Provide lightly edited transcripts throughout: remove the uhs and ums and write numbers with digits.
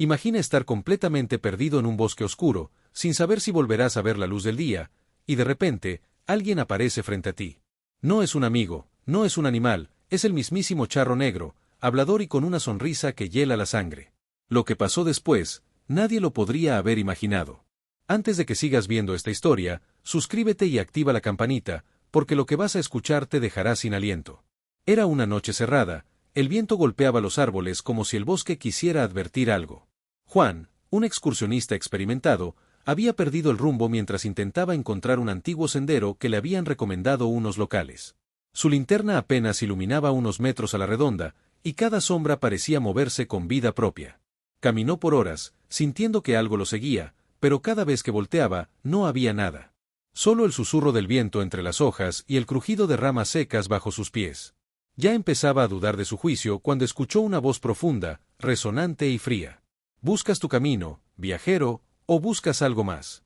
Imagina estar completamente perdido en un bosque oscuro, sin saber si volverás a ver la luz del día, y de repente, alguien aparece frente a ti. No es un amigo, no es un animal, es el mismísimo charro negro, hablador y con una sonrisa que hiela la sangre. Lo que pasó después, nadie lo podría haber imaginado. Antes de que sigas viendo esta historia, suscríbete y activa la campanita, porque lo que vas a escuchar te dejará sin aliento. Era una noche cerrada, el viento golpeaba los árboles como si el bosque quisiera advertir algo. Juan, un excursionista experimentado, había perdido el rumbo mientras intentaba encontrar un antiguo sendero que le habían recomendado unos locales. Su linterna apenas iluminaba unos metros a la redonda, y cada sombra parecía moverse con vida propia. Caminó por horas, sintiendo que algo lo seguía, pero cada vez que volteaba, no había nada. Solo el susurro del viento entre las hojas y el crujido de ramas secas bajo sus pies. Ya empezaba a dudar de su juicio cuando escuchó una voz profunda, resonante y fría. ¿Buscas tu camino, viajero, o buscas algo más?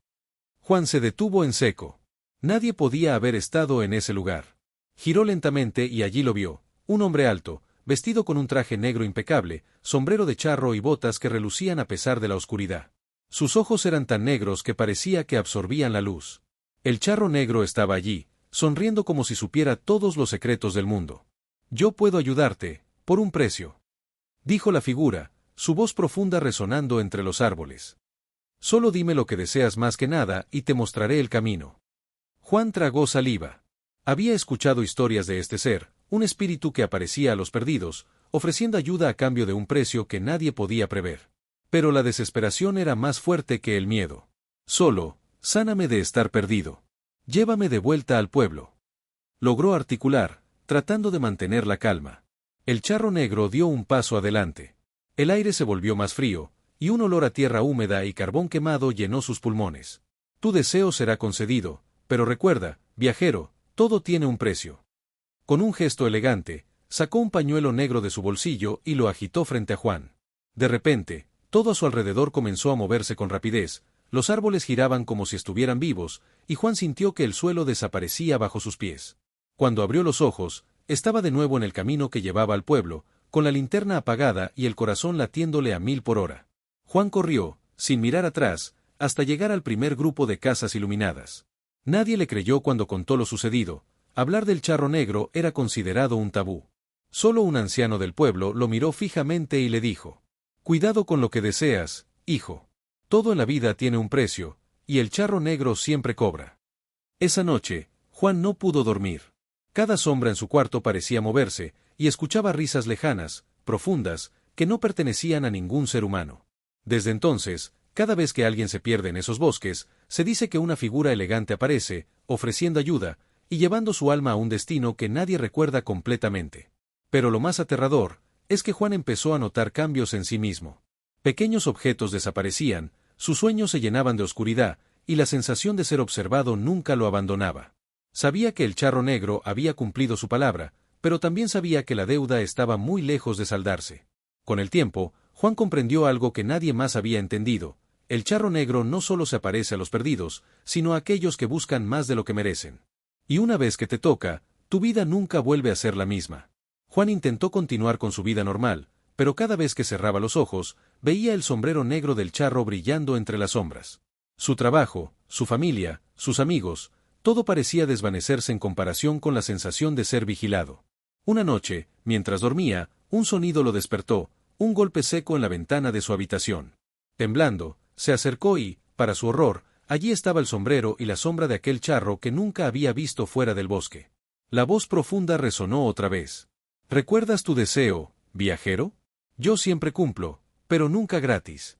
Juan se detuvo en seco. Nadie podía haber estado en ese lugar. Giró lentamente y allí lo vio, un hombre alto, vestido con un traje negro impecable, sombrero de charro y botas que relucían a pesar de la oscuridad. Sus ojos eran tan negros que parecía que absorbían la luz. El charro negro estaba allí, sonriendo como si supiera todos los secretos del mundo. «Yo puedo ayudarte, por un precio», dijo la figura, su voz profunda resonando entre los árboles. «Solo dime lo que deseas más que nada y te mostraré el camino». Juan tragó saliva. Había escuchado historias de este ser, un espíritu que aparecía a los perdidos, ofreciendo ayuda a cambio de un precio que nadie podía prever. Pero la desesperación era más fuerte que el miedo. «Solo, sáname de estar perdido. Llévame de vuelta al pueblo». Logró articular, tratando de mantener la calma. El charro negro dio un paso adelante. El aire se volvió más frío, y un olor a tierra húmeda y carbón quemado llenó sus pulmones. «Tu deseo será concedido, pero recuerda, viajero, todo tiene un precio». Con un gesto elegante, sacó un pañuelo negro de su bolsillo y lo agitó frente a Juan. De repente, todo a su alrededor comenzó a moverse con rapidez, los árboles giraban como si estuvieran vivos, y Juan sintió que el suelo desaparecía bajo sus pies. Cuando abrió los ojos, estaba de nuevo en el camino que llevaba al pueblo, con la linterna apagada y el corazón latiéndole a 1000 por hora. Juan corrió, sin mirar atrás, hasta llegar al primer grupo de casas iluminadas. Nadie le creyó cuando contó lo sucedido. Hablar del charro negro era considerado un tabú. Solo un anciano del pueblo lo miró fijamente y le dijo: «Cuidado con lo que deseas, hijo. Todo en la vida tiene un precio, y el charro negro siempre cobra». Esa noche, Juan no pudo dormir. Cada sombra en su cuarto parecía moverse, y escuchaba risas lejanas, profundas, que no pertenecían a ningún ser humano. Desde entonces, cada vez que alguien se pierde en esos bosques, se dice que una figura elegante aparece, ofreciendo ayuda, y llevando su alma a un destino que nadie recuerda completamente. Pero lo más aterrador, es que Juan empezó a notar cambios en sí mismo. Pequeños objetos desaparecían, sus sueños se llenaban de oscuridad, y la sensación de ser observado nunca lo abandonaba. Sabía que el charro negro había cumplido su palabra, pero también sabía que la deuda estaba muy lejos de saldarse. Con el tiempo, Juan comprendió algo que nadie más había entendido: el charro negro no solo se aparece a los perdidos, sino a aquellos que buscan más de lo que merecen. Y una vez que te toca, tu vida nunca vuelve a ser la misma. Juan intentó continuar con su vida normal, pero cada vez que cerraba los ojos, veía el sombrero negro del charro brillando entre las sombras. Su trabajo, su familia, sus amigos, todo parecía desvanecerse en comparación con la sensación de ser vigilado. Una noche, mientras dormía, un sonido lo despertó, un golpe seco en la ventana de su habitación. Temblando, se acercó y, para su horror, allí estaba el sombrero y la sombra de aquel charro que nunca había visto fuera del bosque. La voz profunda resonó otra vez. «¿Recuerdas tu deseo, viajero? Yo siempre cumplo, pero nunca gratis».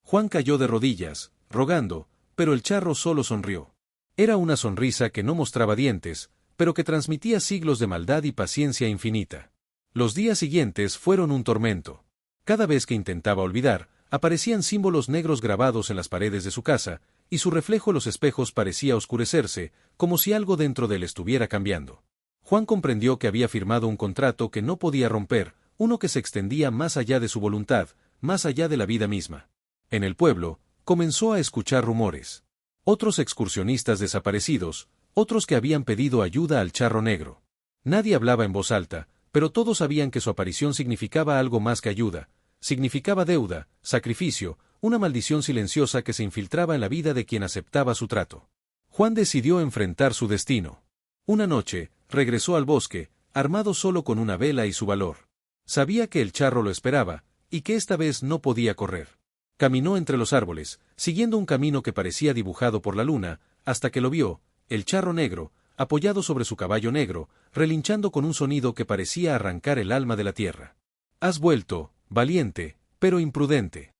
Juan cayó de rodillas, rogando, pero el charro solo sonrió. Era una sonrisa que no mostraba dientes, pero que transmitía siglos de maldad y paciencia infinita. Los días siguientes fueron un tormento. Cada vez que intentaba olvidar, aparecían símbolos negros grabados en las paredes de su casa, y su reflejo en los espejos parecía oscurecerse, como si algo dentro de él estuviera cambiando. Juan comprendió que había firmado un contrato que no podía romper, uno que se extendía más allá de su voluntad, más allá de la vida misma. En el pueblo, comenzó a escuchar rumores. Otros excursionistas desaparecidos, otros que habían pedido ayuda al charro negro. Nadie hablaba en voz alta, pero todos sabían que su aparición significaba algo más que ayuda, Significaba deuda, sacrificio, una maldición silenciosa que se infiltraba en la vida de quien aceptaba su trato. Juan decidió enfrentar su destino. Una noche, regresó al bosque, armado solo con una vela y su valor. Sabía que el charro lo esperaba, y que esta vez no podía correr. Caminó entre los árboles, siguiendo un camino que parecía dibujado por la luna, hasta que lo vio, el charro negro, apoyado sobre su caballo negro, relinchando con un sonido que parecía arrancar el alma de la tierra. «Has vuelto, valiente, pero imprudente»,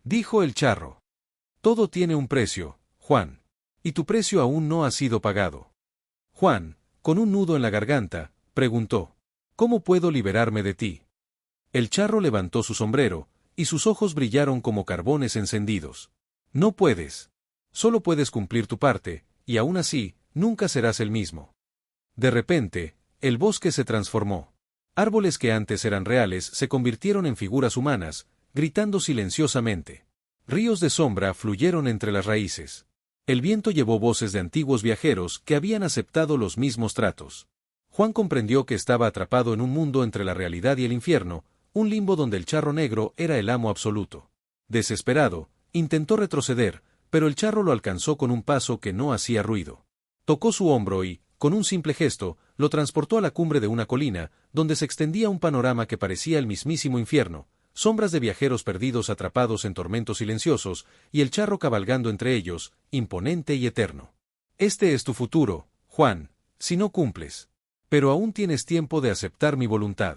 dijo el charro. «Todo tiene un precio, Juan. Y tu precio aún no ha sido pagado». Juan, con un nudo en la garganta, preguntó: «¿Cómo puedo liberarme de ti?». El charro levantó su sombrero, y sus ojos brillaron como carbones encendidos. «No puedes. Solo puedes cumplir tu parte, y aún así, nunca serás el mismo». De repente, el bosque se transformó. Árboles que antes eran reales se convirtieron en figuras humanas, gritando silenciosamente. Ríos de sombra fluyeron entre las raíces. El viento llevó voces de antiguos viajeros que habían aceptado los mismos tratos. Juan comprendió que estaba atrapado en un mundo entre la realidad y el infierno, un limbo donde el charro negro era el amo absoluto. Desesperado, intentó retroceder, pero el charro lo alcanzó con un paso que no hacía ruido. Tocó su hombro y, con un simple gesto, lo transportó a la cumbre de una colina, donde se extendía un panorama que parecía el mismísimo infierno, sombras de viajeros perdidos atrapados en tormentos silenciosos, y el charro cabalgando entre ellos, imponente y eterno. «Este es tu futuro, Juan, si no cumples. Pero aún tienes tiempo de aceptar mi voluntad»,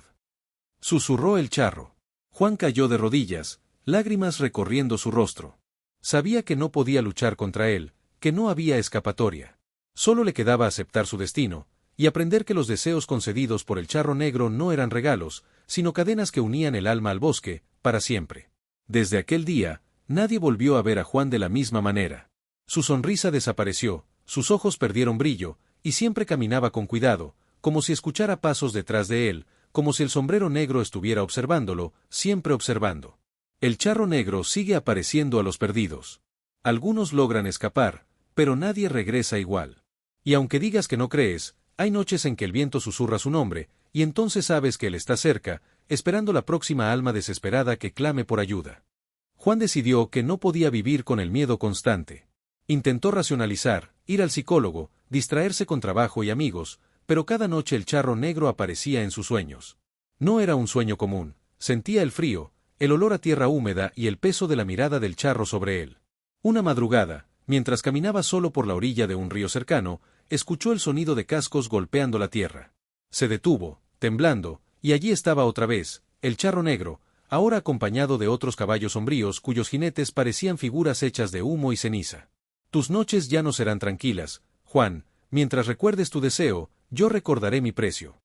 susurró el charro. Juan cayó de rodillas, lágrimas recorriendo su rostro. Sabía que no podía luchar contra él, que no había escapatoria. Solo le quedaba aceptar su destino, y aprender que los deseos concedidos por el charro negro no eran regalos, sino cadenas que unían el alma al bosque, para siempre. Desde aquel día, nadie volvió a ver a Juan de la misma manera. Su sonrisa desapareció, sus ojos perdieron brillo, y siempre caminaba con cuidado, como si escuchara pasos detrás de él, como si el sombrero negro estuviera observándolo, siempre observando. El charro negro sigue apareciendo a los perdidos. Algunos logran escapar, pero nadie regresa igual. Y aunque digas que no crees, hay noches en que el viento susurra su nombre, y entonces sabes que él está cerca, esperando la próxima alma desesperada que clame por ayuda. Juan decidió que no podía vivir con el miedo constante. Intentó racionalizar, ir al psicólogo, distraerse con trabajo y amigos, pero cada noche el charro negro aparecía en sus sueños. No era un sueño común, sentía el frío, el olor a tierra húmeda y el peso de la mirada del charro sobre él. Una madrugada, mientras caminaba solo por la orilla de un río cercano, escuchó el sonido de cascos golpeando la tierra. Se detuvo, temblando, y allí estaba otra vez, el charro negro, ahora acompañado de otros caballos sombríos cuyos jinetes parecían figuras hechas de humo y ceniza. «Tus noches ya no serán tranquilas, Juan, mientras recuerdes tu deseo, yo recordaré mi precio»,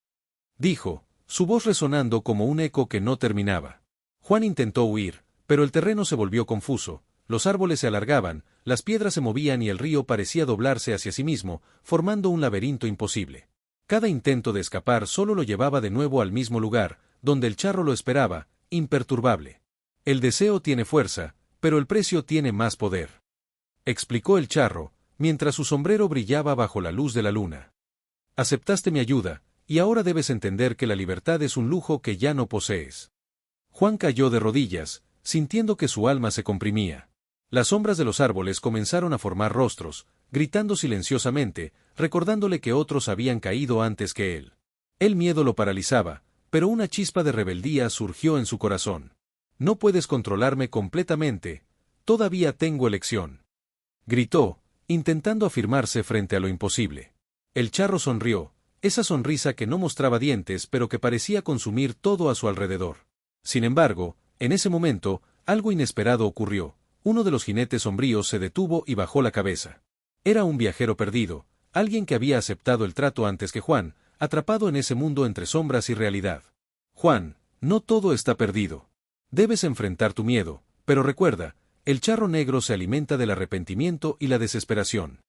dijo, su voz resonando como un eco que no terminaba. Juan intentó huir, pero el terreno se volvió confuso, los árboles se alargaban, las piedras se movían y el río parecía doblarse hacia sí mismo, formando un laberinto imposible. Cada intento de escapar solo lo llevaba de nuevo al mismo lugar, donde el charro lo esperaba, imperturbable. «El deseo tiene fuerza, pero el precio tiene más poder», explicó el charro, mientras su sombrero brillaba bajo la luz de la luna. «Aceptaste mi ayuda, y ahora debes entender que la libertad es un lujo que ya no posees». Juan cayó de rodillas, sintiendo que su alma se comprimía. Las sombras de los árboles comenzaron a formar rostros, gritando silenciosamente, recordándole que otros habían caído antes que él. El miedo lo paralizaba, pero una chispa de rebeldía surgió en su corazón. «No puedes controlarme completamente, todavía tengo elección», gritó, intentando afirmarse frente a lo imposible. El charro sonrió, esa sonrisa que no mostraba dientes pero que parecía consumir todo a su alrededor. Sin embargo, en ese momento, algo inesperado ocurrió. Uno de los jinetes sombríos se detuvo y bajó la cabeza. Era un viajero perdido, alguien que había aceptado el trato antes que Juan, atrapado en ese mundo entre sombras y realidad. «Juan, no todo está perdido. Debes enfrentar tu miedo, pero recuerda, el charro negro se alimenta del arrepentimiento y la desesperación».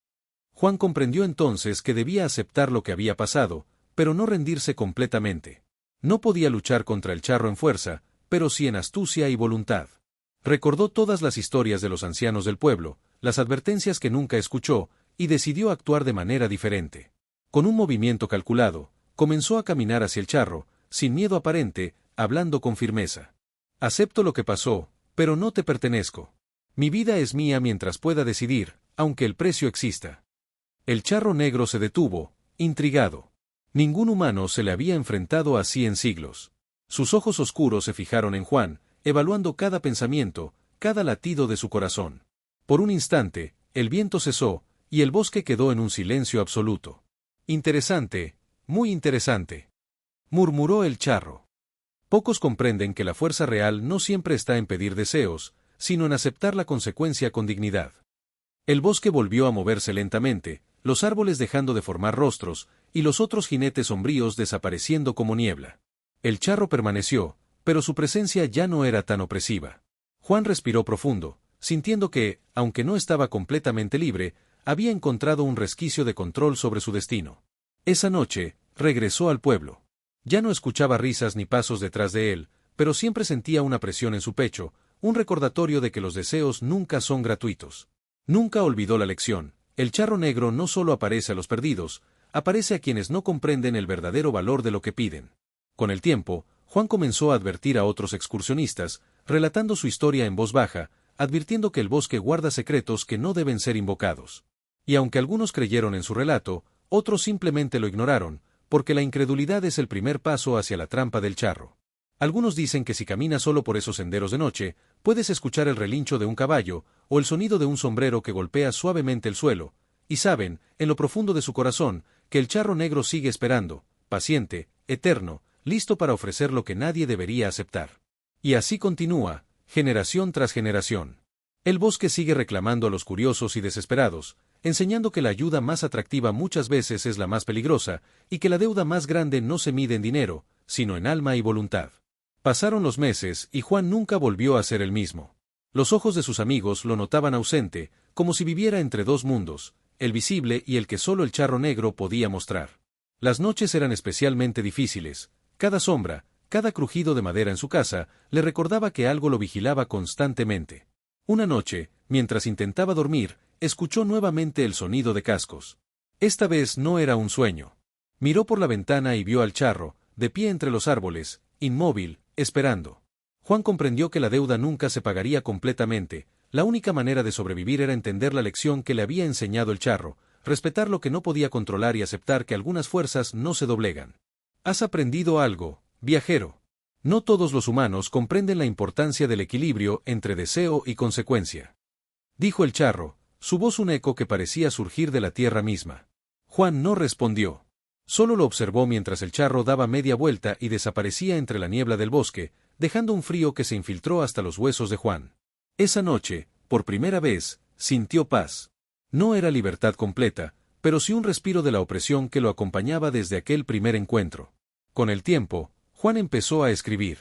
Juan comprendió entonces que debía aceptar lo que había pasado, pero no rendirse completamente. No podía luchar contra el charro en fuerza, pero sí en astucia y voluntad. Recordó todas las historias de los ancianos del pueblo, las advertencias que nunca escuchó, y decidió actuar de manera diferente. Con un movimiento calculado, comenzó a caminar hacia el charro, sin miedo aparente, hablando con firmeza. Acepto lo que pasó, pero no te pertenezco. Mi vida es mía mientras pueda decidir, aunque el precio exista. El charro negro se detuvo, intrigado. Ningún humano se le había enfrentado así en siglos. Sus ojos oscuros se fijaron en Juan, evaluando cada pensamiento, cada latido de su corazón. Por un instante, el viento cesó, y el bosque quedó en un silencio absoluto. Interesante, muy interesante, murmuró el charro. Pocos comprenden que la fuerza real no siempre está en pedir deseos, sino en aceptar la consecuencia con dignidad. El bosque volvió a moverse lentamente, los árboles dejando de formar rostros, y los otros jinetes sombríos desapareciendo como niebla. El charro permaneció, pero su presencia ya no era tan opresiva. Juan respiró profundo, sintiendo que, aunque no estaba completamente libre, había encontrado un resquicio de control sobre su destino. Esa noche, regresó al pueblo. Ya no escuchaba risas ni pasos detrás de él, pero siempre sentía una presión en su pecho, un recordatorio de que los deseos nunca son gratuitos. Nunca olvidó la lección: el charro negro no solo aparece a los perdidos, aparece a quienes no comprenden el verdadero valor de lo que piden. Con el tiempo, Juan comenzó a advertir a otros excursionistas, relatando su historia en voz baja, advirtiendo que el bosque guarda secretos que no deben ser invocados. Y aunque algunos creyeron en su relato, otros simplemente lo ignoraron, porque la incredulidad es el primer paso hacia la trampa del charro. Algunos dicen que si caminas solo por esos senderos de noche, puedes escuchar el relincho de un caballo, o el sonido de un sombrero que golpea suavemente el suelo, y saben, en lo profundo de su corazón, que el charro negro sigue esperando, paciente, eterno, listo para ofrecer lo que nadie debería aceptar. Y así continúa, generación tras generación. El bosque sigue reclamando a los curiosos y desesperados, enseñando que la ayuda más atractiva muchas veces es la más peligrosa, y que la deuda más grande no se mide en dinero, sino en alma y voluntad. Pasaron los meses y Juan nunca volvió a ser el mismo. Los ojos de sus amigos lo notaban ausente, como si viviera entre dos mundos, el visible y el que solo el charro negro podía mostrar. Las noches eran especialmente difíciles. Cada sombra, cada crujido de madera en su casa, le recordaba que algo lo vigilaba constantemente. Una noche, mientras intentaba dormir, escuchó nuevamente el sonido de cascos. Esta vez no era un sueño. Miró por la ventana y vio al charro, de pie entre los árboles, inmóvil, esperando. Juan comprendió que la deuda nunca se pagaría completamente. La única manera de sobrevivir era entender la lección que le había enseñado el charro, respetar lo que no podía controlar y aceptar que algunas fuerzas no se doblegan. ¿Has aprendido algo, viajero? No todos los humanos comprenden la importancia del equilibrio entre deseo y consecuencia. Dijo el charro, su voz un eco que parecía surgir de la tierra misma. Juan no respondió. Solo lo observó mientras el charro daba media vuelta y desaparecía entre la niebla del bosque, dejando un frío que se infiltró hasta los huesos de Juan. Esa noche, por primera vez, sintió paz. No era libertad completa, pero sí un respiro de la opresión que lo acompañaba desde aquel primer encuentro. Con el tiempo, Juan empezó a escribir.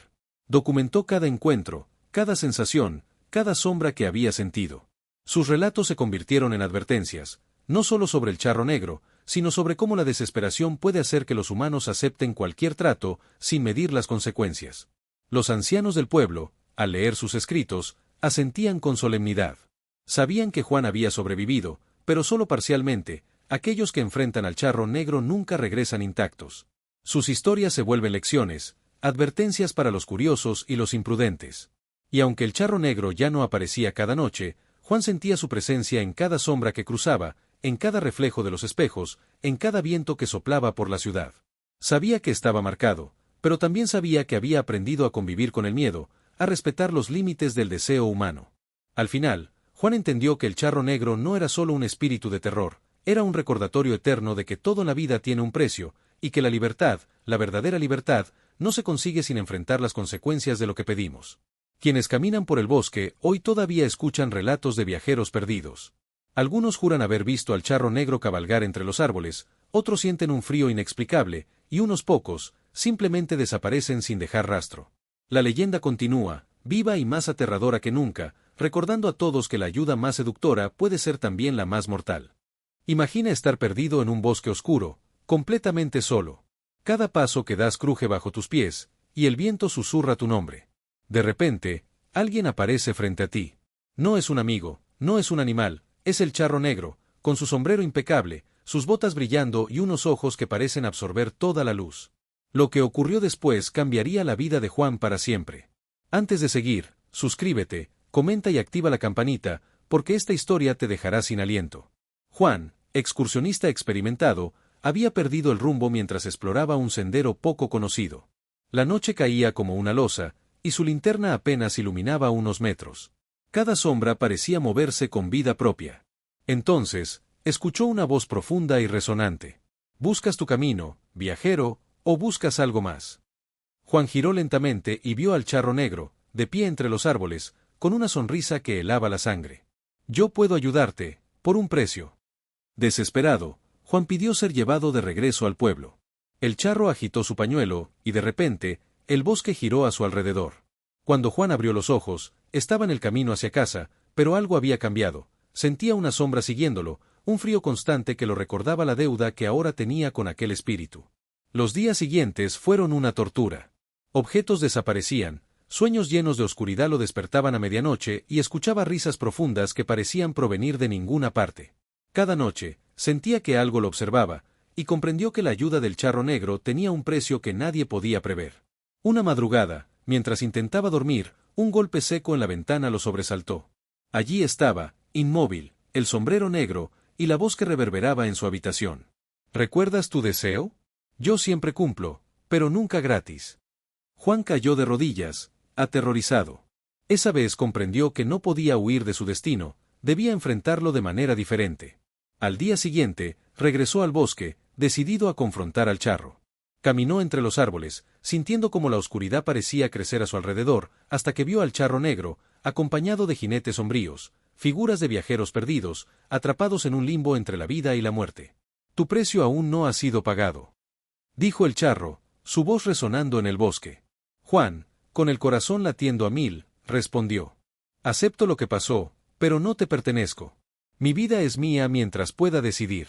Documentó cada encuentro, cada sensación, cada sombra que había sentido. Sus relatos se convirtieron en advertencias, no solo sobre el charro negro, sino sobre cómo la desesperación puede hacer que los humanos acepten cualquier trato, sin medir las consecuencias. Los ancianos del pueblo, al leer sus escritos, asentían con solemnidad. Sabían que Juan había sobrevivido, pero solo parcialmente. Aquellos que enfrentan al charro negro nunca regresan intactos. Sus historias se vuelven lecciones, advertencias para los curiosos y los imprudentes. Y aunque el charro negro ya no aparecía cada noche, Juan sentía su presencia en cada sombra que cruzaba, en cada reflejo de los espejos, en cada viento que soplaba por la ciudad. Sabía que estaba marcado, pero también sabía que había aprendido a convivir con el miedo, a respetar los límites del deseo humano. Al final, Juan entendió que el charro negro no era solo un espíritu de terror, era un recordatorio eterno de que todo en la vida tiene un precio, y que la libertad, la verdadera libertad, no se consigue sin enfrentar las consecuencias de lo que pedimos. Quienes caminan por el bosque hoy todavía escuchan relatos de viajeros perdidos. Algunos juran haber visto al charro negro cabalgar entre los árboles, otros sienten un frío inexplicable, y unos pocos, simplemente desaparecen sin dejar rastro. La leyenda continúa, viva y más aterradora que nunca, recordando a todos que la ayuda más seductora puede ser también la más mortal. Imagina estar perdido en un bosque oscuro, completamente solo. Cada paso que das cruje bajo tus pies, y el viento susurra tu nombre. De repente, alguien aparece frente a ti. No es un amigo, no es un animal, es el charro negro, con su sombrero impecable, sus botas brillando y unos ojos que parecen absorber toda la luz. Lo que ocurrió después cambiaría la vida de Juan para siempre. Antes de seguir, suscríbete, comenta y activa la campanita, porque esta historia te dejará sin aliento. Juan, excursionista experimentado, había perdido el rumbo mientras exploraba un sendero poco conocido. La noche caía como una losa, y su linterna apenas iluminaba unos metros. Cada sombra parecía moverse con vida propia. Entonces, escuchó una voz profunda y resonante. ¿Buscas tu camino, viajero, o buscas algo más? Juan giró lentamente y vio al charro negro, de pie entre los árboles, con una sonrisa que helaba la sangre. Yo puedo ayudarte, por un precio. Desesperado, Juan pidió ser llevado de regreso al pueblo. El charro agitó su pañuelo, y de repente, el bosque giró a su alrededor. Cuando Juan abrió los ojos, estaba en el camino hacia casa, pero algo había cambiado. Sentía una sombra siguiéndolo, un frío constante que lo recordaba la deuda que ahora tenía con aquel espíritu. Los días siguientes fueron una tortura. Objetos desaparecían, sueños llenos de oscuridad lo despertaban a medianoche y escuchaba risas profundas que parecían provenir de ninguna parte. Cada noche, sentía que algo lo observaba, y comprendió que la ayuda del charro negro tenía un precio que nadie podía prever. Una madrugada, mientras intentaba dormir, un golpe seco en la ventana lo sobresaltó. Allí estaba, inmóvil, el sombrero negro, y la voz que reverberaba en su habitación. ¿Recuerdas tu deseo? Yo siempre cumplo, pero nunca gratis. Juan cayó de rodillas, aterrorizado. Esa vez comprendió que no podía huir de su destino, debía enfrentarlo de manera diferente. Al día siguiente, regresó al bosque, decidido a confrontar al charro. Caminó entre los árboles, sintiendo como la oscuridad parecía crecer a su alrededor, hasta que vio al charro negro, acompañado de jinetes sombríos, figuras de viajeros perdidos, atrapados en un limbo entre la vida y la muerte. Tu precio aún no ha sido pagado, dijo el charro, su voz resonando en el bosque. Juan, con el corazón latiendo a mil, respondió. Acepto lo que pasó, pero no te pertenezco. Mi vida es mía mientras pueda decidir.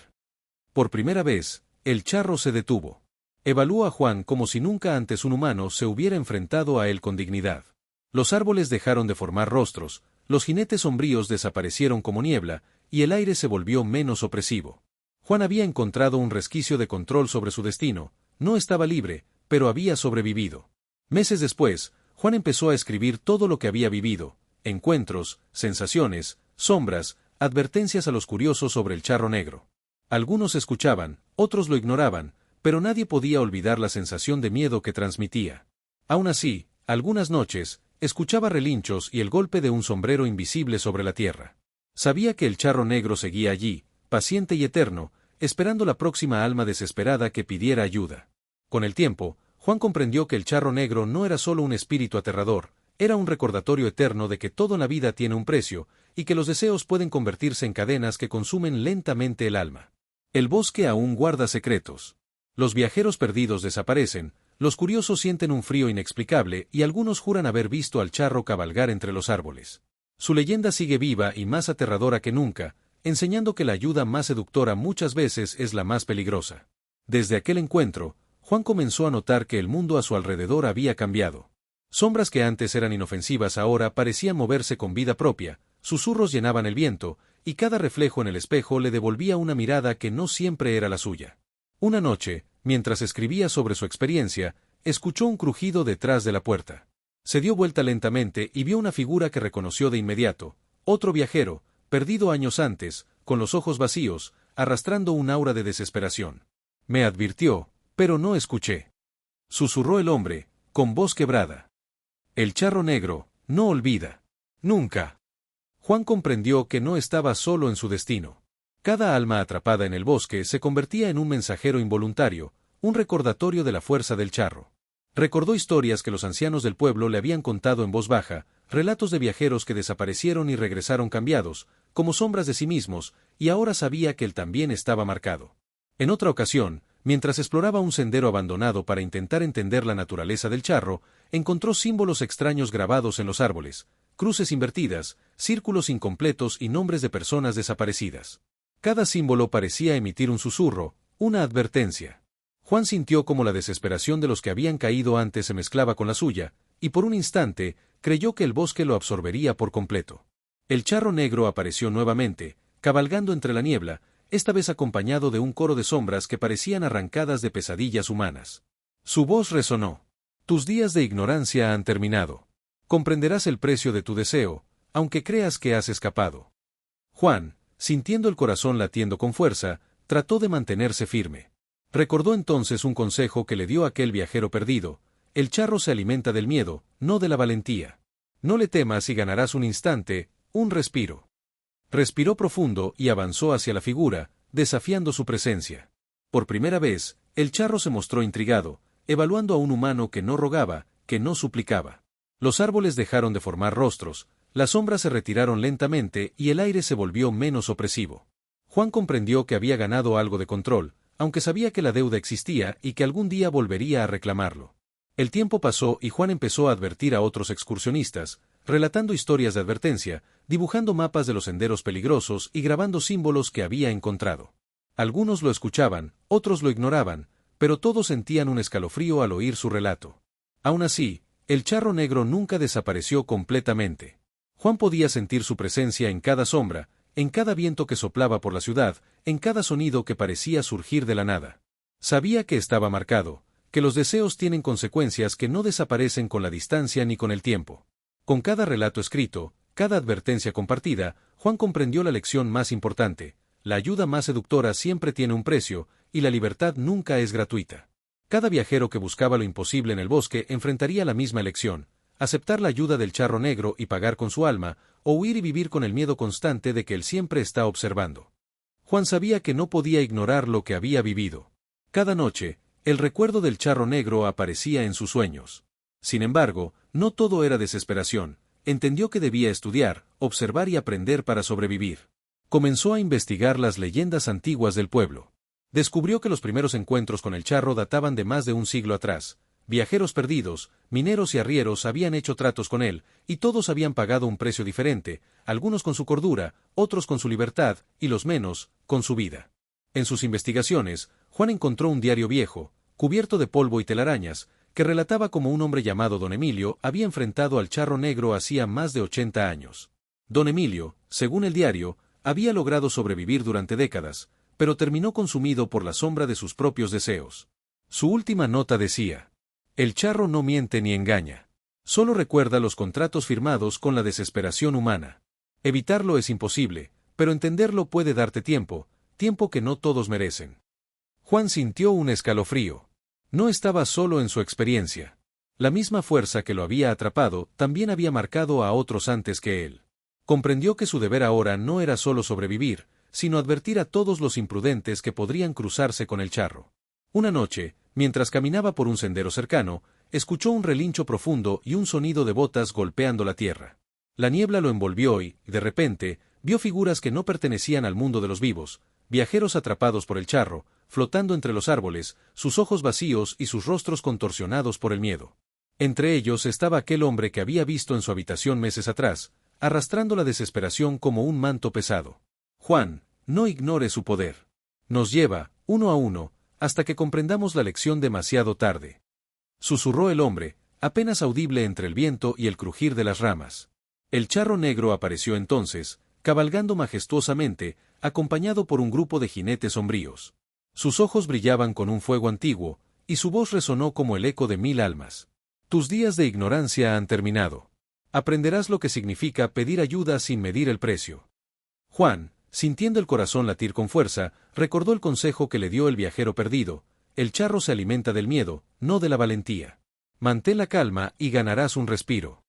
Por primera vez, el charro se detuvo. Evaluó a Juan como si nunca antes un humano se hubiera enfrentado a él con dignidad. Los árboles dejaron de formar rostros, los jinetes sombríos desaparecieron como niebla, y el aire se volvió menos opresivo. Juan había encontrado un resquicio de control sobre su destino, no estaba libre, pero había sobrevivido. Meses después, Juan empezó a escribir todo lo que había vivido, encuentros, sensaciones, sombras, advertencias a los curiosos sobre el charro negro. Algunos escuchaban, otros lo ignoraban, pero nadie podía olvidar la sensación de miedo que transmitía. Aún así, algunas noches, escuchaba relinchos y el golpe de un sombrero invisible sobre la tierra. Sabía que el charro negro seguía allí, paciente y eterno, esperando la próxima alma desesperada que pidiera ayuda. Con el tiempo, Juan comprendió que el charro negro no era solo un espíritu aterrador, era un recordatorio eterno de que todo en la vida tiene un precio, y que los deseos pueden convertirse en cadenas que consumen lentamente el alma. El bosque aún guarda secretos. Los viajeros perdidos desaparecen, los curiosos sienten un frío inexplicable y algunos juran haber visto al charro cabalgar entre los árboles. Su leyenda sigue viva y más aterradora que nunca, enseñando que la ayuda más seductora muchas veces es la más peligrosa. Desde aquel encuentro, Juan comenzó a notar que el mundo a su alrededor había cambiado. Sombras que antes eran inofensivas ahora parecían moverse con vida propia, susurros llenaban el viento, y cada reflejo en el espejo le devolvía una mirada que no siempre era la suya. Una noche, mientras escribía sobre su experiencia, escuchó un crujido detrás de la puerta. Se dio vuelta lentamente y vio una figura que reconoció de inmediato, otro viajero, perdido años antes, con los ojos vacíos, arrastrando un aura de desesperación. Me advirtió, pero no escuché. Susurró el hombre, con voz quebrada. El charro negro, no olvida. Nunca. Juan comprendió que no estaba solo en su destino. Cada alma atrapada en el bosque se convertía en un mensajero involuntario, un recordatorio de la fuerza del charro. Recordó historias que los ancianos del pueblo le habían contado en voz baja, relatos de viajeros que desaparecieron y regresaron cambiados, como sombras de sí mismos, y ahora sabía que él también estaba marcado. En otra ocasión, mientras exploraba un sendero abandonado para intentar entender la naturaleza del charro, encontró símbolos extraños grabados en los árboles, cruces invertidas, círculos incompletos y nombres de personas desaparecidas. Cada símbolo parecía emitir un susurro, una advertencia. Juan sintió como la desesperación de los que habían caído antes se mezclaba con la suya, y por un instante, creyó que el bosque lo absorbería por completo. El charro negro apareció nuevamente, cabalgando entre la niebla, esta vez acompañado de un coro de sombras que parecían arrancadas de pesadillas humanas. Su voz resonó. Tus días de ignorancia han terminado. Comprenderás el precio de tu deseo, aunque creas que has escapado. Juan, sintiendo el corazón latiendo con fuerza, trató de mantenerse firme. Recordó entonces un consejo que le dio aquel viajero perdido: el charro se alimenta del miedo, no de la valentía. No le temas y ganarás un instante, un respiro. Respiró profundo y avanzó hacia la figura, desafiando su presencia. Por primera vez, el charro se mostró intrigado, evaluando a un humano que no rogaba, que no suplicaba. Los árboles dejaron de formar rostros, las sombras se retiraron lentamente y el aire se volvió menos opresivo. Juan comprendió que había ganado algo de control, aunque sabía que la deuda existía y que algún día volvería a reclamarlo. El tiempo pasó y Juan empezó a advertir a otros excursionistas, relatando historias de advertencia, dibujando mapas de los senderos peligrosos y grabando símbolos que había encontrado. Algunos lo escuchaban, otros lo ignoraban, pero todos sentían un escalofrío al oír su relato. Aún así, el charro negro nunca desapareció completamente. Juan podía sentir su presencia en cada sombra, en cada viento que soplaba por la ciudad, en cada sonido que parecía surgir de la nada. Sabía que estaba marcado, que los deseos tienen consecuencias que no desaparecen con la distancia ni con el tiempo. Con cada relato escrito, cada advertencia compartida, Juan comprendió la lección más importante: la ayuda más seductora siempre tiene un precio, y la libertad nunca es gratuita. Cada viajero que buscaba lo imposible en el bosque enfrentaría la misma elección: aceptar la ayuda del charro negro y pagar con su alma, o huir y vivir con el miedo constante de que él siempre está observando. Juan sabía que no podía ignorar lo que había vivido. Cada noche, el recuerdo del charro negro aparecía en sus sueños. Sin embargo, no todo era desesperación. Entendió que debía estudiar, observar y aprender para sobrevivir. Comenzó a investigar las leyendas antiguas del pueblo. Descubrió que los primeros encuentros con el charro databan de más de un siglo atrás. Viajeros perdidos, mineros y arrieros habían hecho tratos con él, y todos habían pagado un precio diferente, algunos con su cordura, otros con su libertad, y los menos, con su vida. En sus investigaciones, Juan encontró un diario viejo, cubierto de polvo y telarañas, que relataba cómo un hombre llamado Don Emilio había enfrentado al charro negro hacía más de 80 años. Don Emilio, según el diario, había logrado sobrevivir durante décadas, pero terminó consumido por la sombra de sus propios deseos. Su última nota decía: el charro no miente ni engaña. Solo recuerda los contratos firmados con la desesperación humana. Evitarlo es imposible, pero entenderlo puede darte tiempo, tiempo que no todos merecen. Juan sintió un escalofrío. No estaba solo en su experiencia. La misma fuerza que lo había atrapado también había marcado a otros antes que él. Comprendió que su deber ahora no era solo sobrevivir, sino advertir a todos los imprudentes que podrían cruzarse con el charro. Una noche, mientras caminaba por un sendero cercano, escuchó un relincho profundo y un sonido de botas golpeando la tierra. La niebla lo envolvió y, de repente, vio figuras que no pertenecían al mundo de los vivos, viajeros atrapados por el charro, flotando entre los árboles, sus ojos vacíos y sus rostros contorsionados por el miedo. Entre ellos estaba aquel hombre que había visto en su habitación meses atrás, arrastrando la desesperación como un manto pesado. Juan, no ignore su poder. Nos lleva, uno a uno, hasta que comprendamos la lección demasiado tarde. Susurró el hombre, apenas audible entre el viento y el crujir de las ramas. El charro negro apareció entonces, cabalgando majestuosamente, acompañado por un grupo de jinetes sombríos. Sus ojos brillaban con un fuego antiguo, y su voz resonó como el eco de 1000 almas. Tus días de ignorancia han terminado. Aprenderás lo que significa pedir ayuda sin medir el precio. Juan, sintiendo el corazón latir con fuerza, recordó el consejo que le dio el viajero perdido: el charro se alimenta del miedo, no de la valentía. Mantén la calma y ganarás un respiro.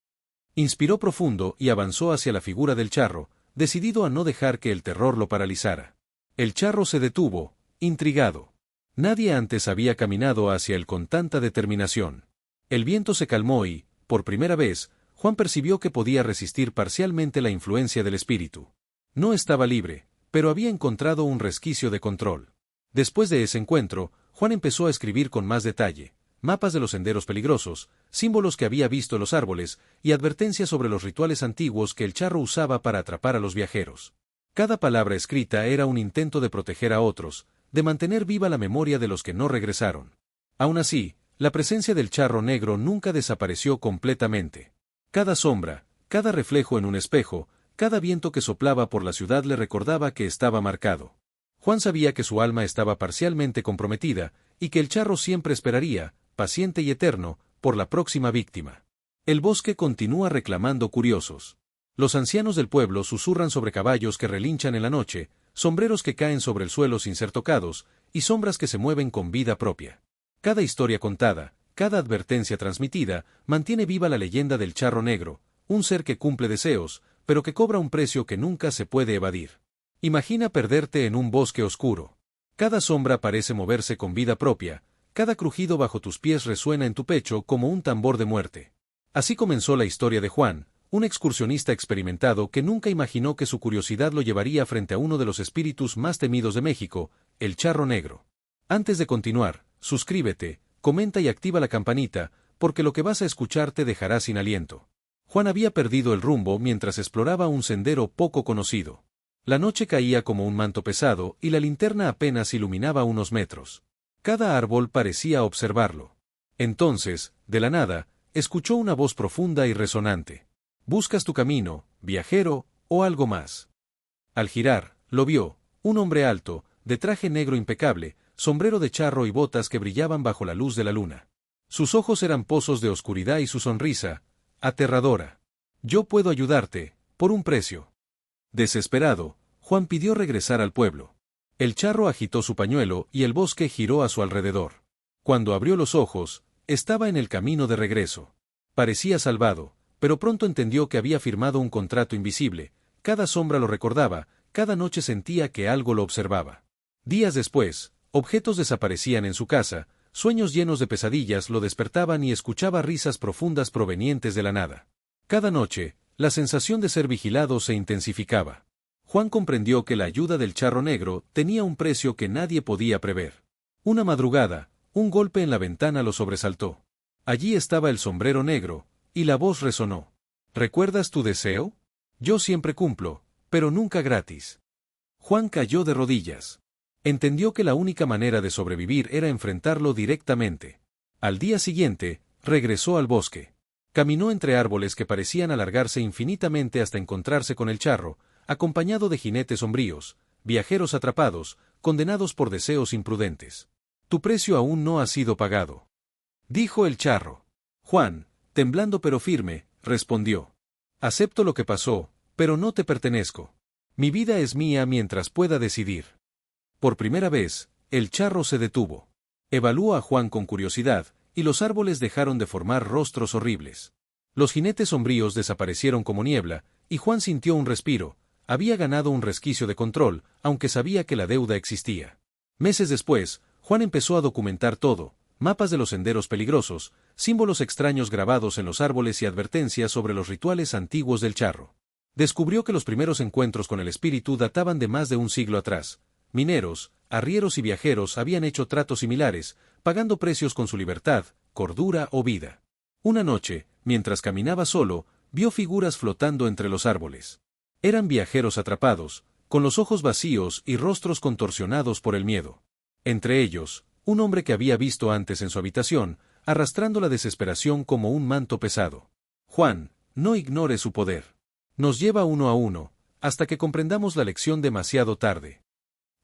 Inspiró profundo y avanzó hacia la figura del charro, decidido a no dejar que el terror lo paralizara. El charro se detuvo, intrigado. Nadie antes había caminado hacia él con tanta determinación. El viento se calmó y, por primera vez, Juan percibió que podía resistir parcialmente la influencia del espíritu. No estaba libre, pero había encontrado un resquicio de control. Después de ese encuentro, Juan empezó a escribir con más detalle: mapas de los senderos peligrosos, símbolos que había visto en los árboles, y advertencias sobre los rituales antiguos que el charro usaba para atrapar a los viajeros. Cada palabra escrita era un intento de proteger a otros, de mantener viva la memoria de los que no regresaron. Aún así, la presencia del charro negro nunca desapareció completamente. Cada sombra, cada reflejo en un espejo, cada viento que soplaba por la ciudad le recordaba que estaba marcado. Juan sabía que su alma estaba parcialmente comprometida, y que el charro siempre esperaría, paciente y eterno, por la próxima víctima. El bosque continúa reclamando curiosos. Los ancianos del pueblo susurran sobre caballos que relinchan en la noche, sombreros que caen sobre el suelo sin ser tocados, y sombras que se mueven con vida propia. Cada historia contada, cada advertencia transmitida, mantiene viva la leyenda del charro negro, un ser que cumple deseos, pero que cobra un precio que nunca se puede evadir. Imagina perderte en un bosque oscuro. Cada sombra parece moverse con vida propia, cada crujido bajo tus pies resuena en tu pecho como un tambor de muerte. Así comenzó la historia de Juan, un excursionista experimentado que nunca imaginó que su curiosidad lo llevaría frente a uno de los espíritus más temidos de México, el charro negro. Antes de continuar, suscríbete, comenta y activa la campanita, porque lo que vas a escuchar te dejará sin aliento. Juan había perdido el rumbo mientras exploraba un sendero poco conocido. La noche caía como un manto pesado y la linterna apenas iluminaba unos metros. Cada árbol parecía observarlo. Entonces, de la nada, escuchó una voz profunda y resonante. ¿Buscas tu camino, viajero, o algo más? Al girar, lo vio, un hombre alto, de traje negro impecable, sombrero de charro y botas que brillaban bajo la luz de la luna. Sus ojos eran pozos de oscuridad y su sonrisa, aterradora. Yo puedo ayudarte, por un precio. Desesperado, Juan pidió regresar al pueblo. El charro agitó su pañuelo y el bosque giró a su alrededor. Cuando abrió los ojos, estaba en el camino de regreso. Parecía salvado, pero pronto entendió que había firmado un contrato invisible. Cada sombra lo recordaba, cada noche sentía que algo lo observaba. Días después, objetos desaparecían en su casa, sueños llenos de pesadillas lo despertaban y escuchaba risas profundas provenientes de la nada. Cada noche, la sensación de ser vigilado se intensificaba. Juan comprendió que la ayuda del charro negro tenía un precio que nadie podía prever. Una madrugada, un golpe en la ventana lo sobresaltó. Allí estaba el sombrero negro, y la voz resonó. ¿Recuerdas tu deseo? Yo siempre cumplo, pero nunca gratis. Juan cayó de rodillas. Entendió que la única manera de sobrevivir era enfrentarlo directamente. Al día siguiente, regresó al bosque. Caminó entre árboles que parecían alargarse infinitamente hasta encontrarse con el charro, acompañado de jinetes sombríos, viajeros atrapados, condenados por deseos imprudentes. Tu precio aún no ha sido pagado, dijo el charro. Juan, temblando pero firme, respondió. Acepto lo que pasó, pero no te pertenezco. Mi vida es mía mientras pueda decidir. Por primera vez, el charro se detuvo. Evaluó a Juan con curiosidad, y los árboles dejaron de formar rostros horribles. Los jinetes sombríos desaparecieron como niebla, y Juan sintió un respiro. Había ganado un resquicio de control, aunque sabía que la deuda existía. Meses después, Juan empezó a documentar todo, mapas de los senderos peligrosos, símbolos extraños grabados en los árboles y advertencias sobre los rituales antiguos del charro. Descubrió que los primeros encuentros con el espíritu databan de más de un siglo atrás. Mineros, arrieros y viajeros habían hecho tratos similares, pagando precios con su libertad, cordura o vida. Una noche, mientras caminaba solo, vio figuras flotando entre los árboles. Eran viajeros atrapados, con los ojos vacíos y rostros contorsionados por el miedo. Entre ellos, un hombre que había visto antes en su habitación, arrastrando la desesperación como un manto pesado. Juan, no ignore su poder. Nos lleva uno a uno, hasta que comprendamos la lección demasiado tarde.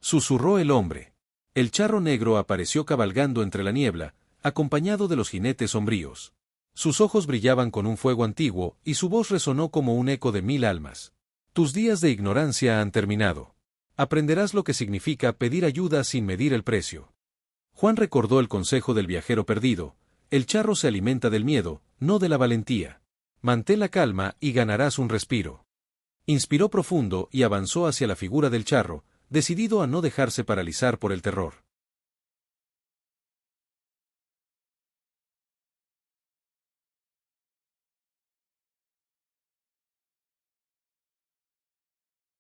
Susurró el hombre. El charro negro apareció cabalgando entre la niebla, acompañado de los jinetes sombríos. Sus ojos brillaban con un fuego antiguo, y su voz resonó como un eco de 1000 almas. Tus días de ignorancia han terminado. Aprenderás lo que significa pedir ayuda sin medir el precio. Juan recordó el consejo del viajero perdido. El charro se alimenta del miedo, no de la valentía. Mantén la calma y ganarás un respiro. Inspiró profundo y avanzó hacia la figura del charro, decidido a no dejarse paralizar por el terror.